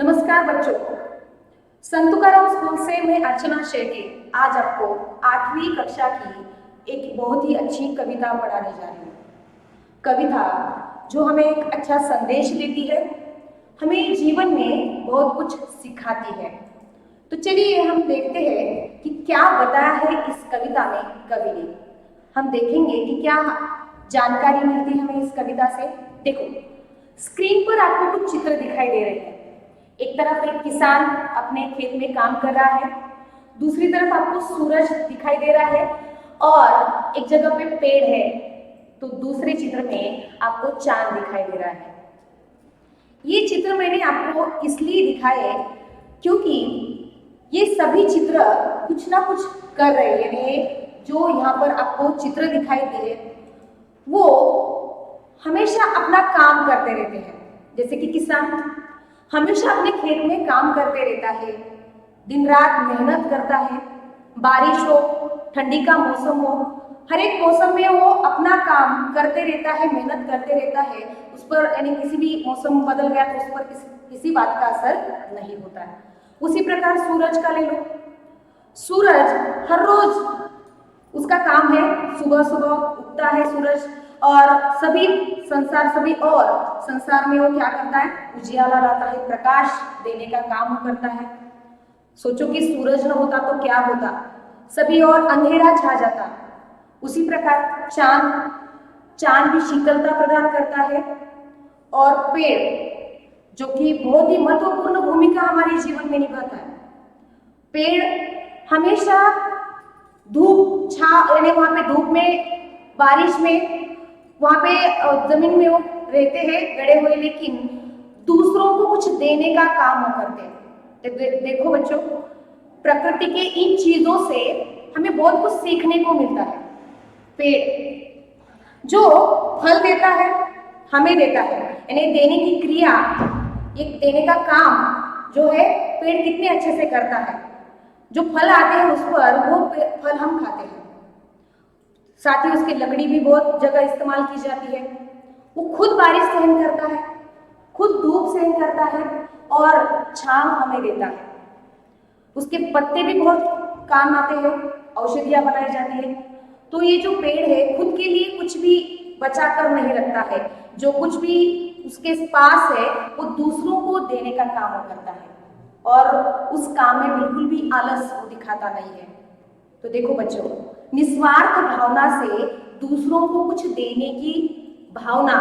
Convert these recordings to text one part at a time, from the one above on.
नमस्कार बच्चों। संत तुकाराम स्कूल से मैं अर्चना शेट्टी आज आपको 8वीं कक्षा की एक बहुत ही अच्छी कविता पढ़ाने जा रही हूँ। कविता जो हमें एक अच्छा संदेश देती है, हमें जीवन में बहुत कुछ सिखाती है। तो चलिए हम देखते हैं कि क्या बताया है इस कविता में कवि ने। हम देखेंगे कि क्या जानकारी मिलती है हमें इस कविता से। देखो, स्क्रीन पर आपको कुछ चित्र दिखाई दे रहे हैं। एक तरफ एक किसान अपने खेत में काम कर रहा है, दूसरी तरफ आपको सूरज दिखाई दे रहा है और एक जगह पे पेड़ है, तो दूसरे चित्र में आपको चांद दिखाई दे रहा है। ये चित्र मैंने आपको इसलिए दिखाए क्योंकि ये सभी चित्र कुछ ना कुछ कर रहे हैं। यानी जो यहाँ पर आपको चित्र दिखाई दे वो हमेशा अपना काम करते रहते हैं। जैसे कि किसान हमेशा अपने खेत में काम करते रहता है, दिन रात मेहनत करता है। बारिश हो, ठंडी का मौसम हो, हर एक मौसम में वो अपना काम करते रहता है, मेहनत करते रहता है। उस पर यानी किसी भी मौसम बदल गया तो उस पर किसी बात का असर नहीं होता है। उसी प्रकार सूरज का ले लो। सूरज हर रोज उसका काम है, सुबह सुबह उगता है सूरज और सभी संसार में वो क्या करता है, उजियाला लाता है, प्रकाश देने का काम वो करता है। सोचो कि सूरज न होता तो क्या होता, सभी और अंधेरा छा जाता। उसी प्रकार चांद भी शीतलता प्रदान करता है और पेड़ जो कि बहुत ही महत्वपूर्ण भूमिका हमारे जीवन में निभाता है। पेड़ हमेशा धूप छा यानी वहां पे धूप में, बारिश में, वहां पे जमीन में वो रहते हैं गड़े हुए, लेकिन दूसरों को कुछ देने का काम वो करते हैं। देखो बच्चों, प्रकृति के इन चीजों से हमें बहुत कुछ सीखने को मिलता है। पेड़ जो फल देता है, हमें देता है, यानी देने की क्रिया, ये देने का काम जो है पेड़ कितने अच्छे से करता है। जो फल आते हैं उस पर वो फल हम खाते हैं। साथ ही उसकी लकड़ी भी बहुत जगह इस्तेमाल की जाती है। वो खुद बारिश सहन करता है, खुद धूप सहन करता है और छांव हमें देता है। उसके पत्ते भी बहुत काम आते हैं, औषधियां बनाई जाती है। तो ये जो पेड़ है खुद के लिए कुछ भी बचा कर नहीं रखता है, जो कुछ भी उसके पास है वो दूसरों को देने का काम वो करता है और उस काम में बिल्कुल भी आलस वो दिखाता नहीं है। तो देखो बच्चों, निस्वार्थ भावना से दूसरों को कुछ देने की भावना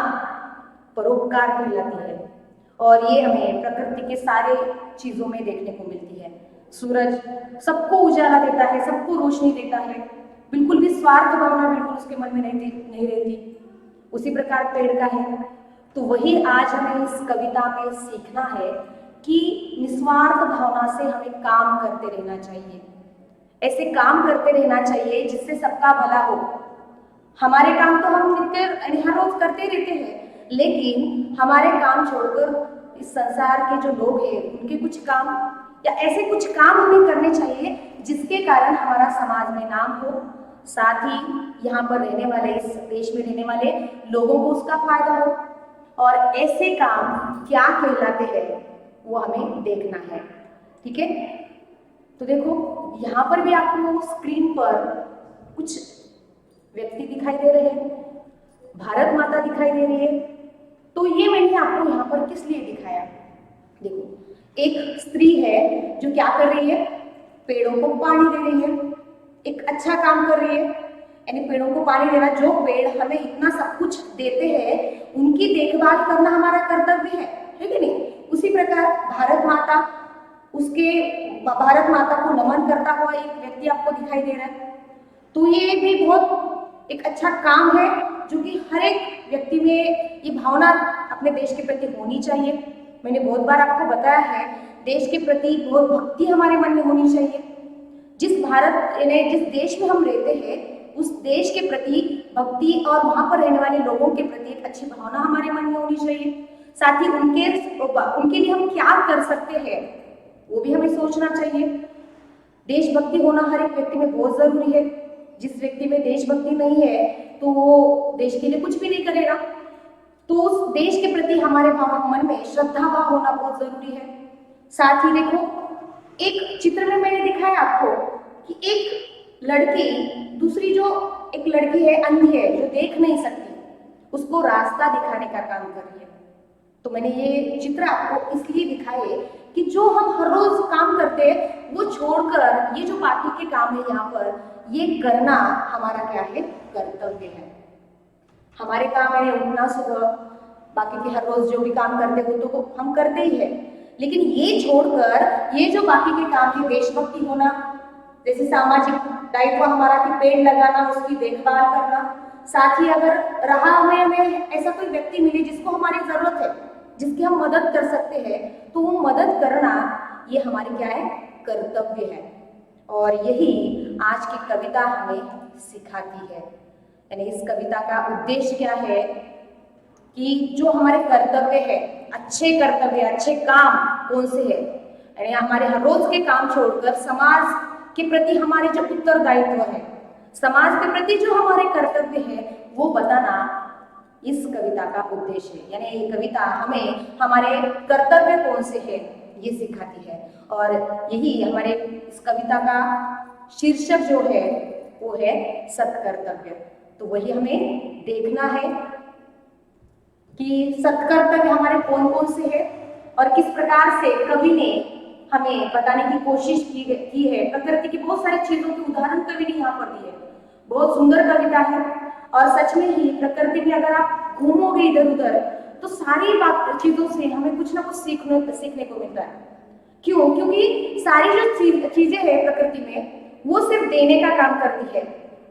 परोपकार कहलाती है और ये हमें प्रकृति के सारे चीजों में देखने को मिलती है। सूरज सबको उजाला देता है, सबको रोशनी देता है, बिल्कुल भी स्वार्थ भावना बिल्कुल उसके मन में नहीं रहती। उसी प्रकार पेड़ का है। तो वही आज हमें इस कविता में सीखना है कि निस्वार्थ भावना से हमें काम करते रहना चाहिए। ऐसे काम करते रहना चाहिए जिससे सबका भला हो। हमारे काम तो हम नित्य हर रोज करते रहते हैं, लेकिन हमारे काम छोड़कर इस संसार के जो लोग हैं उनके कुछ काम या ऐसे कुछ काम हमें करने चाहिए जिसके कारण हमारा समाज में नाम हो, साथ ही यहाँ पर रहने वाले, इस देश में रहने वाले लोगों को उसका फायदा हो। और ऐसे काम क्या कहलाते हैं वो हमें देखना है। ठीक है, तो देखो यहाँ पर भी आपको स्क्रीन पर कुछ व्यक्ति दिखाई दे रहे हैं, भारत माता दिखाई दे रही है। तो ये मैंने आपको यहाँ पर किस लिए दिखाया, देखो एक स्त्री है जो क्या कर रही है, पेड़ों को पानी दे रही है, एक अच्छा काम कर रही है। यानी पेड़ों को पानी देना, जो पेड़ हमें इतना सब कुछ देते हैं उनकी देखभाल करना हमारा कर्तव्य है कि नहीं। उसी प्रकार भारत माता, उसके भारत माता को नमन करता हुआ एक व्यक्ति आपको दिखाई दे रहा है। तो ये भी बहुत एक अच्छा काम है जो कि हर एक व्यक्ति में ये भावना अपने देश के प्रति होनी चाहिए। मैंने बहुत बार आपको बताया है, देश के प्रति बहुत भक्ति हमारे मन में होनी चाहिए। जिस देश में हम रहते हैं उस देश के प्रति भक्ति और वहां पर रहने वाले लोगों के प्रति एक अच्छी भावना हमारे मन में होनी चाहिए। साथ ही उनके लिए हम क्या कर सकते हैं वो भी हमें सोचना चाहिए। देशभक्ति होना हर एक व्यक्ति में बहुत जरूरी है। जिस व्यक्ति में देशभक्ति नहीं है तो वो देश के लिए कुछ भी नहीं करेगा। तो उस देश के प्रति हमारे मन में श्रद्धा भाव होना बहुत जरूरी है। साथ ही देखो, एक चित्र में मैंने दिखाया आपको कि एक लड़की, दूसरी जो एक लड़की है, अंधी है, जो देख नहीं सकती, उसको रास्ता दिखाने का काम कर रही है। तो मैंने ये चित्र आपको इसलिए दिखाए कि जो हम हर रोज काम करते हैं वो छोड़कर ये जो बाकी के काम है यहाँ पर, ये करना हमारा क्या है, कर्तव्य है। हमारे काम है उठना सुबह, बाकी के हर रोज जो भी काम करते हो तो हम करते ही है, लेकिन ये छोड़कर ये जो बाकी के काम है, देशभक्ति होना, जैसे सामाजिक दायित्व हमारा कि पेड़ लगाना, उसकी देखभाल करना, साथ ही अगर रहा हमें ऐसा कोई व्यक्ति मिले जिसको हमारी जरूरत है, जिसकी हम मदद कर सकते हैं, तो वो मदद करना ये हमारी क्या है, कर्तव्य है। और यही आज की कविता हमें सिखाती है। यानी इस कविता का उद्देश्य क्या है कि जो हमारे कर्तव्य है, अच्छे कर्तव्य, अच्छे काम कौन से है, यानी हमारे हर रोज के काम छोड़कर समाज के प्रति हमारे जो उत्तरदायित्व है, समाज के प्रति जो हमारे कर्तव्य है, वो बताना इस कविता का उद्देश्य है। यानी ये कविता हमें हमारे कर्तव्य कौन से है ये सिखाती है। और यही हमारे इस कविता का शीर्षक जो है वो है सत्कर्तव्य। तो वही हमें देखना है कि सत्कर्तव्य हमारे कौन कौन से है और किस प्रकार से कवि ने हमें बताने की कोशिश की है। प्रकृति की बहुत सारी चीजों के उदाहरण कवि ने यहाँ पर दिए। बहुत सुंदर कविता है और सच में ही प्रकृति में अगर आप घूमोगे इधर उधर तो सारी बात चीजों से हमें कुछ ना कुछ सीखने को मिलता है। क्यों? क्योंकि सारी जो चीजें हैं प्रकृति में वो सिर्फ देने का काम करती है।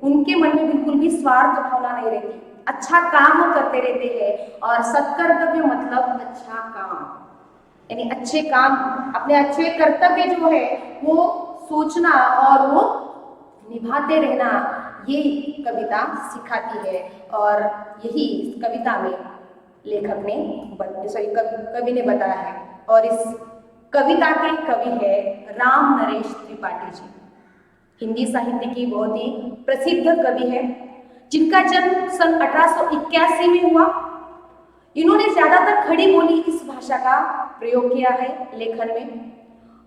उनके मन में बिल्कुल भी स्वार्थ भावना नहीं रहती, अच्छा काम वो करते रहते हैं। और सत्कर्तव्य मतलब अच्छा काम, यानी अच्छे काम, अपने अच्छे कर्तव्य जो है वो सोचना और वो निभाते रहना, ये कविता सिखाती है। और यही इस कविता में लेखक ने कवि ने बताया है। और इस कविता के कवि है राम नरेश त्रिपाठी जी, हिंदी साहित्य की बहुत ही प्रसिद्ध कवि है, जिनका जन्म सन 1881 में हुआ। इन्होंने ज्यादातर खड़ी बोली इस भाषा का प्रयोग किया है लेखन में,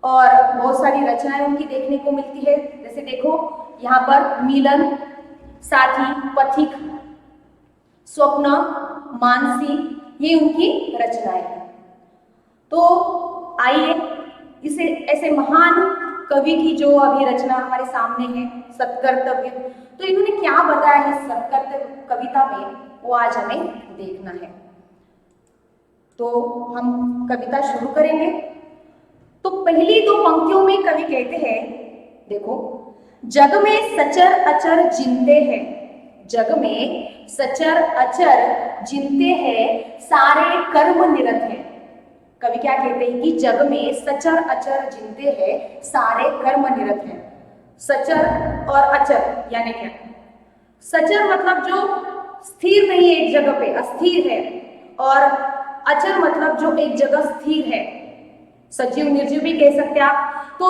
और बहुत सारी रचनाएं उनकी देखने को मिलती है। जैसे देखो यहाँ पर मिलन, साथी, पथिक, स्वप्न, मानसी, ये उनकी रचनाएं हैं। तो आइए इसे ऐसे महान कवि की जो अभी रचना हमारे सामने है सत्कर्तव्य, तो इन्होंने क्या बताया है सत्कर्तव्य कविता में, वो आज हमें देखना है। तो हम कविता शुरू करेंगे। तो पहली दो पंक्तियों में कवि कहते हैं, देखो, जग में सचर अचर जिनते हैं, जग में सचर अचर जिनते हैं, सारे कर्म निरत हैं। कवि क्या कहते हैं कि जग में सचर अचर जिनते हैं, सारे कर्म निरत हैं। सचर और अचर यानी क्या? सचर मतलब जो स्थिर नहीं है, एक जगह पे अस्थिर है, और अचर मतलब जो एक जगह स्थिर है, सजीव निर्जीव भी कह सकते हैं आप। तो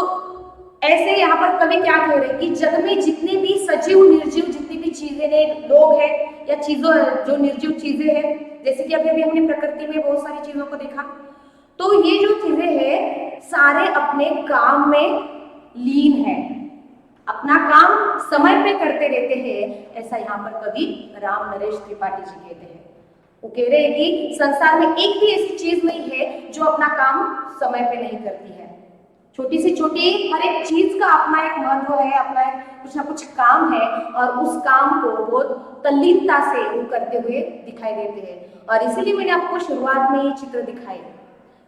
ऐसे यहाँ पर कवि क्या कह रहे हैं कि जग में जितने भी सजीव निर्जीव जितनी भी चीजें ने, लोग हैं या चीजों, जो निर्जीव चीजें हैं, जैसे कि अभी हमने प्रकृति में बहुत सारी चीजों को देखा, तो ये जो चीजें हैं सारे अपने काम में लीन है, अपना काम समय पे करते रहते हैं। ऐसा यहाँ पर कवि राम नरेश त्रिपाठी जी कहते हैं। वो कह रहे हैं कि संसार में एक भी ऐसी चीज नहीं है जो अपना काम समय पे नहीं करती है। छोटी से छोटी हर एक चीज का अपना एक महत्व है, अपना एक कुछ ना कुछ काम है, और उस काम को बहुत तल्लीनता से वो करते हुए दिखाई देते हैं। और इसीलिए मैंने आपको शुरुआत में ये चित्र दिखाए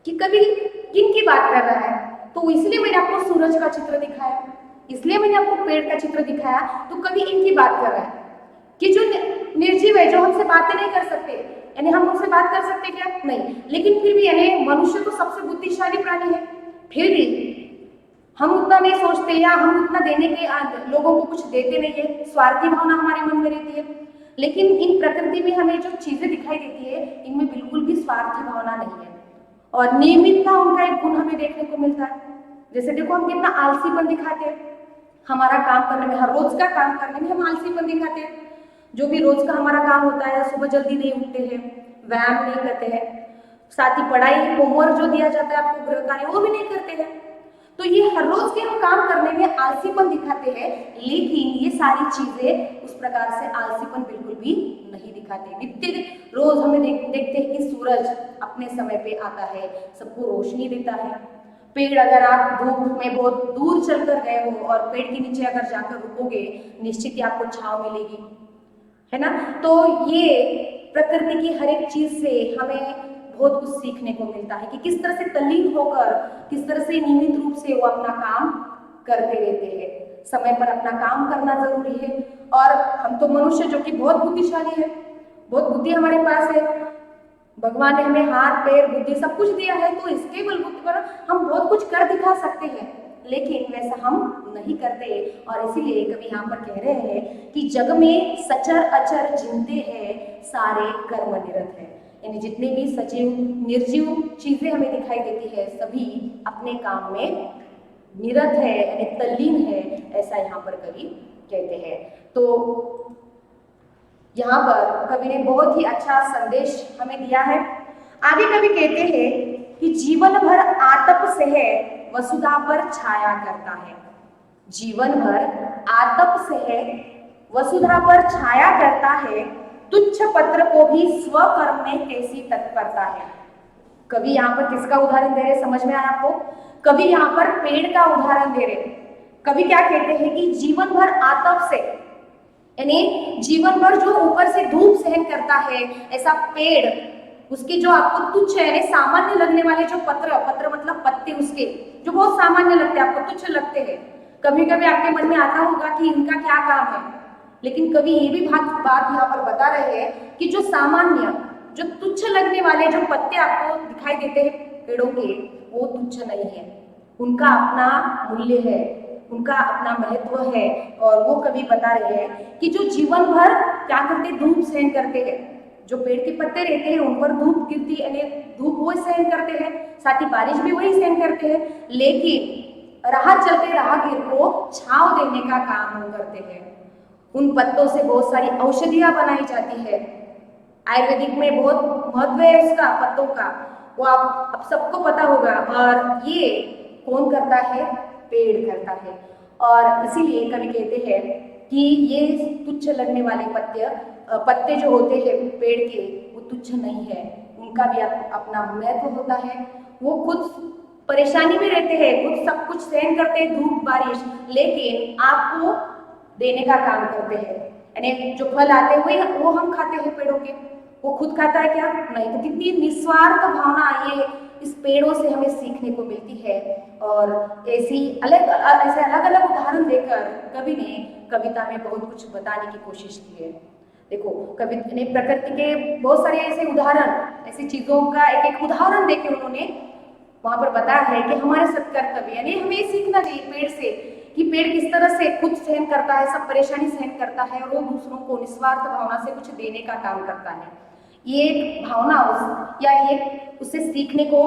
कि कवि किन की बात कर रहा है। तो इसलिए मैंने आपको सूरज का चित्र दिखाया, इसलिए मैंने आपको पेड़ का चित्र दिखाया। तो कवि इनकी बात कर रहा है कि जो निर्जीव है, जो हमसे बातें नहीं कर सकते, यानी हम उनसे बात कर सकते क्या? नहीं, लेकिन फिर भी यानी मनुष्य तो सबसे बुद्धिशाली प्राणी है, फिर भी हम उतना नहीं सोचते या हम उतना देने के लोगों को कुछ देते नहीं है, स्वार्थी भावना हमारे मन में रहती है। लेकिन इन प्रकृति में हमें जो चीजें दिखाई देती है, इनमें बिल्कुल भी स्वार्थी भावना नहीं है, और नियमितता उनका एक गुण हमें देखने को मिलता है। जैसे देखो, हम कितना आलसीपन दिखाते हैं हमारा काम करने में, हर रोज का काम करने में हम आलसीपन दिखाते हैं। जो भी रोज का हमारा काम होता है, सुबह जल्दी नहीं उठते हैं, व्यायाम नहीं करते हैं, साथ ही पढ़ाई होमवर्क जो दिया जाता है आपको गृह कार्य वो भी नहीं करते हैं। तो ये हर रोज के हम काम करने में आलसीपन दिखाते हैं, लेकिन ये सारी चीजें उस प्रकार से आलसीपन बिल्कुल भी नहीं दिखाते। नित्य रोज हमें देखते हैं कि सूरज अपने समय पे आता है, सबको रोशनी देता है। पेड़, अगर आप धूप में बहुत दूर चलकर गए हो और पेड़ के नीचे अगर जाकर रुकोगे, निश्चित ही आपको छांव मिलेगी, है ना। तो ये प्रकृति की हर एक चीज से हमें बहुत कुछ सीखने को मिलता है कि किस तरह से तल्लीन होकर, किस तरह से नियमित रूप से वो अपना काम करते रहते हैं। समय पर अपना काम करना जरूरी है। और हम तो मनुष्य जो कि बहुत बुद्धिशाली है, बहुत बुद्धि हमारे पास है, भगवान ने हमें हाथ पैर बुद्धि सब कुछ दिया है, तो इसके बलबूते पर हम बहुत कुछ कर दिखा सकते हैं, लेकिन वैसा हम नहीं करते। और इसीलिए कवि यहाँ पर कह रहे हैं कि जग में सचर अचर जिनते हैं सारे कर्म निरत है। यानी जितने भी सजीव निर्जीव चीजें हमें दिखाई देती है, सभी अपने काम में निरत है, यानी तल्लीन है, ऐसा यहाँ पर कवि कहते हैं। तो यहाँ पर कवि ने बहुत ही अच्छा संदेश हमें दिया है। आगे कवि कहते हैं कि जीवन भर आतप सह वसुधा पर छाया करता है। जीवन भर आतप सह वसुधा पर छाया करता है, तुच्छ पत्र को भी स्वकर्म में कैसी तत्परता है। कवि यहाँ पर किसका उदाहरण दे रहे, समझ में आया आपको? कवि यहाँ पर पेड़ का उदाहरण दे रहे। कवि क्या कहते हैं कि जीवन भर आतप से, यानी जीवन भर जो ऊपर से धूप सहन करता है, ऐसा पेड़, उसकी जो आपको तुच्छ यानी सामान्य लगने वाले जो पत्र मतलब पत्ते उसके जो बहुत सामान्य लगते हैं, आपको तुच्छ लगते हैं, कभी कभी आपके मन में आता होगा कि इनका क्या काम है, लेकिन कवि ये भी बात यहाँ पर बता रहे हैं कि जो सामान्य, जो तुच्छ लगने वाले जो पत्ते आपको दिखाई देते हैं पेड़ों के, वो तुच्छ नहीं है, उनका अपना मूल्य है, उनका अपना महत्व है। और वो कवि बता रहे हैं कि जो जीवन भर क्या करते, धूप सहन करते हैं, जो पेड़ के पत्ते रहते हैं उन पर धूप गिरती, यानी धूप वो सहन करते हैं, साथ ही बारिश भी वही सहन करते हैं, लेकिन राह चलते राहगीर को छांव देने का काम वो करते हैं। उन पत्तों से बहुत सारी औषधियां बनाई जाती है, आयुर्वेदिक में बहुत महत्व है उसका, पत्तों का, वो आप सबको पता होगा। और ये कौन करता है? पेड़ करता है। और इसीलिए कवि कहते हैं कि ये तुच्छ लगने वाले पत्ते जो होते हैं पेड़ के, वो तुच्छ नहीं है, उनका भी अपना महत्व होता है। वो खुद परेशानी में रहते हैं, खुद सब कुछ सहन करते हैं, धूप बारिश, लेकिन आपको देने का काम करते हैं। यानी जो फल आते हैं वो हम खाते हैं पेड़ों के, वो खुद खाता है क्या? नहीं। तो कितनी निस्वार्थ भावना ये इस पेड़ों से हमें सीखने को मिलती है। और ऐसे अलग अलग उदाहरण देकर कवि ने कविता में बहुत कुछ बताने की कोशिश की है। देखो, कवि ने प्रकृति के बहुत सारे ऐसे उदाहरण, ऐसी चीजों का एक एक उदाहरण देके उन्होंने वहां पर बताया है कि हमारे सत्कर्तव्य, यानी हमें सीखना चाहिए पेड़ से कि पेड़ किस तरह से खुद सहन करता है, सब परेशानी सहन करता है, और वो दूसरों को निस्वार्थ भावना से कुछ देने का काम करता है। ये एक भावना या ये उससे सीखने को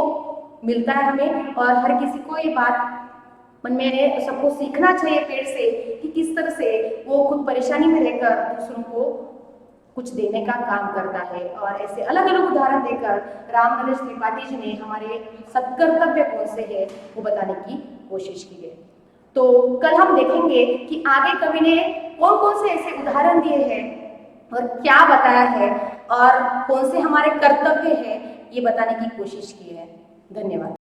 मिलता है हमें। और हर किसी को ये बात मन में, सबको सीखना चाहिए पेड़ से कि किस तरह से वो खुद परेशानी में रहकर दूसरों को कुछ देने का काम करता है। और ऐसे अलग अलग उदाहरण देकर रामनरेश त्रिपाठी जी ने हमारे सत्कर्तव्य कौन से है वो बताने की कोशिश की है। तो कल हम देखेंगे कि आगे कवि ने कौन कौन से ऐसे उदाहरण दिए हैं और क्या बताया है, और कौन से हमारे कर्तव्य है ये बताने की कोशिश की है। धन्यवाद।